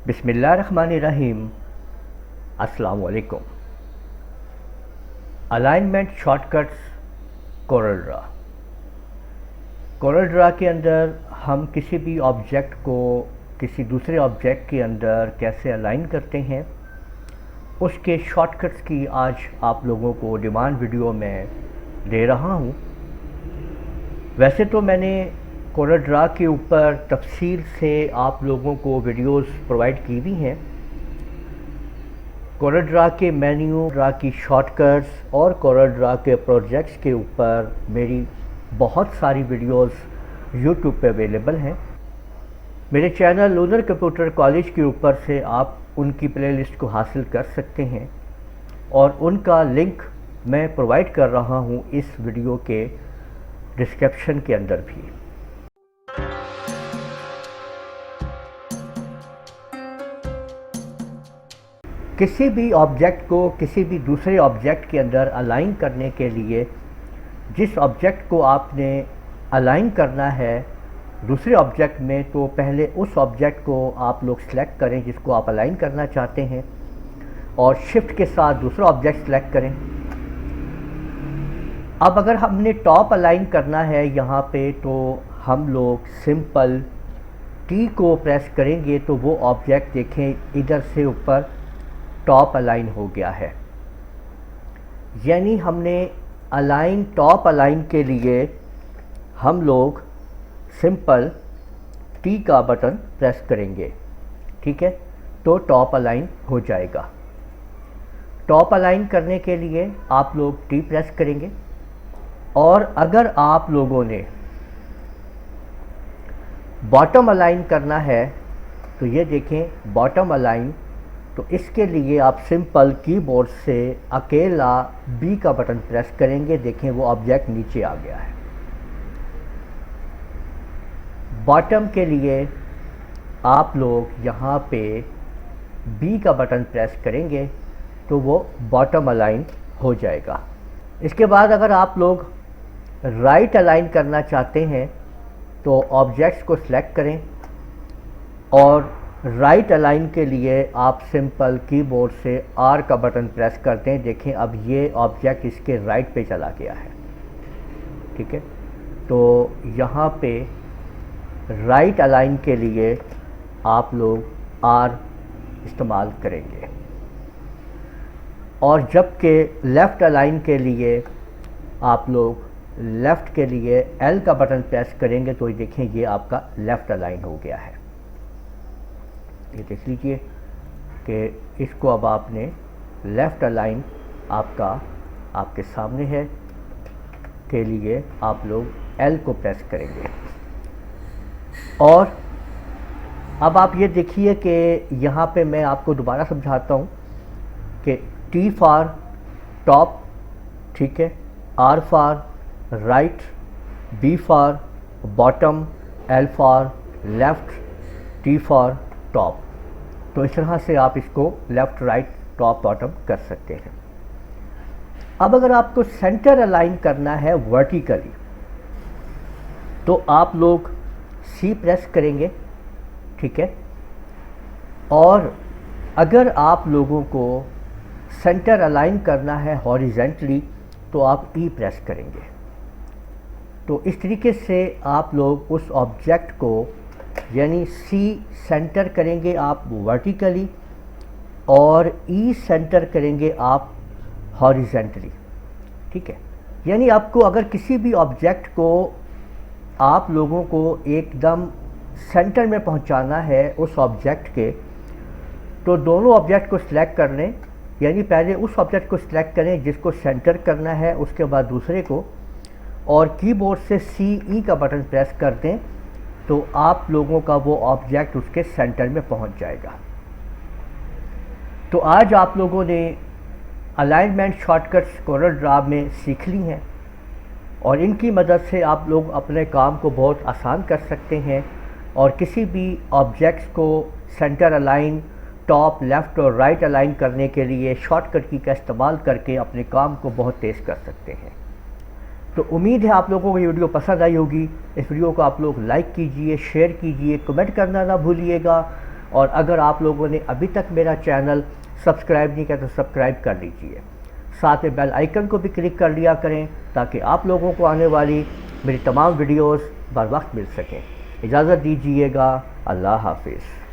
बिस्मिल्लाहिर्रहमानिर्रहीम। अस्सलाम वालेकुम। Alignment shortcuts Corel Draw. Corel Draw के अंदर हम किसी भी ऑब्जेक्ट को किसी दूसरे ऑब्जेक्ट के अंदर कैसे अलाइन करते हैं, उसके शॉर्टकट्स की आज आप लोगों को डिमांड वीडियो में दे रहा हूँ। वैसे तो मैंने कोरल ड्रा के ऊपर तफसील से आप लोगों को वीडियोस प्रोवाइड की हुई हैं। कोरल ड्रा के मेन्यू, ड्रा की शॉर्टकट्स और कोरल ड्रा के प्रोजेक्ट्स के ऊपर मेरी बहुत सारी वीडियोस यूट्यूब पे अवेलेबल हैं। मेरे चैनल लूनर कंप्यूटर कॉलेज के ऊपर से आप उनकी प्लेलिस्ट को हासिल कर सकते हैं और उनका लिंक मैं प्रोवाइड कर रहा हूँ इस वीडियो के डिस्क्रिप्शन के अंदर भी। किसी भी ऑब्जेक्ट को किसी भी दूसरे ऑब्जेक्ट के अंदर अलाइन करने के लिए जिस ऑब्जेक्ट को आपने अलाइन करना है दूसरे ऑब्जेक्ट में, तो पहले उस ऑब्जेक्ट को आप लोग सेलेक्ट करें जिसको आप अलाइन करना चाहते हैं और शिफ्ट के साथ दूसरा ऑब्जेक्ट सेलेक्ट करें। अब अगर हमने टॉप अलाइन करना है यहाँ पे, तो हम लोग सिंपल टी को प्रेस करेंगे तो वो ऑब्जेक्ट देखें इधर से ऊपर टॉप अलाइन हो गया है। यानी हमने अलाइन टॉप अलाइन के लिए हम लोग सिंपल टी का बटन प्रेस करेंगे, ठीक है, तो टॉप अलाइन हो जाएगा। टॉप अलाइन करने के लिए आप लोग टी प्रेस करेंगे और अगर आप लोगों ने बॉटम अलाइन करना है तो ये देखें बॉटम अलाइन, तो इसके लिए आप सिंपल कीबोर्ड से अकेला बी का बटन प्रेस करेंगे। देखें वो ऑब्जेक्ट नीचे आ गया है। बॉटम के लिए आप लोग यहाँ पे बी का बटन प्रेस करेंगे तो वो बॉटम अलाइन हो जाएगा। इसके बाद अगर आप लोग राइट अलाइन करना चाहते हैं तो ऑब्जेक्ट्स को सिलेक्ट करें और राइट अलाइन के लिए आप सिंपल कीबोर्ड से आर का बटन प्रेस करते हैं। देखें अब ये ऑब्जेक्ट इसके राइट पे चला गया है, ठीक है। तो यहाँ पे राइट अलाइन के लिए आप लोग आर इस्तेमाल करेंगे और जबकि लेफ़्ट अलाइन के लिए आप लोग लेफ़्ट के लिए एल का बटन प्रेस करेंगे तो देखें ये आपका लेफ़्ट अलाइन हो गया है। ये देख लीजिए कि इसको अब आपने लेफ़्ट अलाइन आपके सामने है के लिए आप लोग एल को प्रेस करेंगे। और अब आप ये देखिए कि यहाँ पे मैं आपको दोबारा समझाता हूँ कि टी फॉर टॉप, ठीक है, R for right, B for bottom, L for left, T for top. तो इस तरह से आप इसको लेफ़्ट राइट टॉप बॉटम कर सकते हैं। अब अगर आपको सेंटर अलाइन करना है वर्टिकली तो आप लोग सी प्रेस करेंगे, ठीक है, और अगर आप लोगों को सेंटर अलाइन करना है हॉरिजेंटली तो आप ई प्रेस करेंगे। तो इस तरीके से आप लोग उस ऑब्जेक्ट को यानी सी सेंटर करेंगे आप वर्टिकली और ई सेंटर करेंगे आप हॉरिजेंटली, ठीक है। यानी आपको अगर किसी भी ऑब्जेक्ट को आप लोगों को एकदम सेंटर में पहुंचाना है उस ऑब्जेक्ट के, तो दोनों ऑब्जेक्ट को सिलेक्ट कर लें। यानी पहले उस ऑब्जेक्ट को सिलेक्ट करें जिसको सेंटर करना है, उसके बाद दूसरे को, और कीबोर्ड से सी ई का बटन प्रेस कर दें तो आप लोगों का वो ऑब्जेक्ट उसके सेंटर में पहुंच जाएगा। तो आज आप लोगों ने अलाइनमेंट शॉर्टकट्स कोरल ड्रा में सीख ली हैं और इनकी मदद से आप लोग अपने काम को बहुत आसान कर सकते हैं और किसी भी ऑब्जेक्ट्स को सेंटर अलाइन, टॉप, लेफ़्ट और राइट अलाइन करने के लिए शॉर्टकट की का इस्तेमाल करके अपने काम को बहुत तेज़ कर सकते हैं। तो उम्मीद है आप लोगों को ये वीडियो पसंद आई होगी। इस वीडियो को आप लोग लाइक कीजिए, शेयर कीजिए, कमेंट करना ना भूलिएगा और अगर आप लोगों ने अभी तक मेरा चैनल सब्सक्राइब नहीं किया तो सब्सक्राइब कर लीजिए, साथ में बेल आइकन को भी क्लिक कर लिया करें ताकि आप लोगों को आने वाली मेरी तमाम वीडियोस बर वक्त मिल सकें। इजाज़त दीजिएगा। अल्लाह हाफिज़।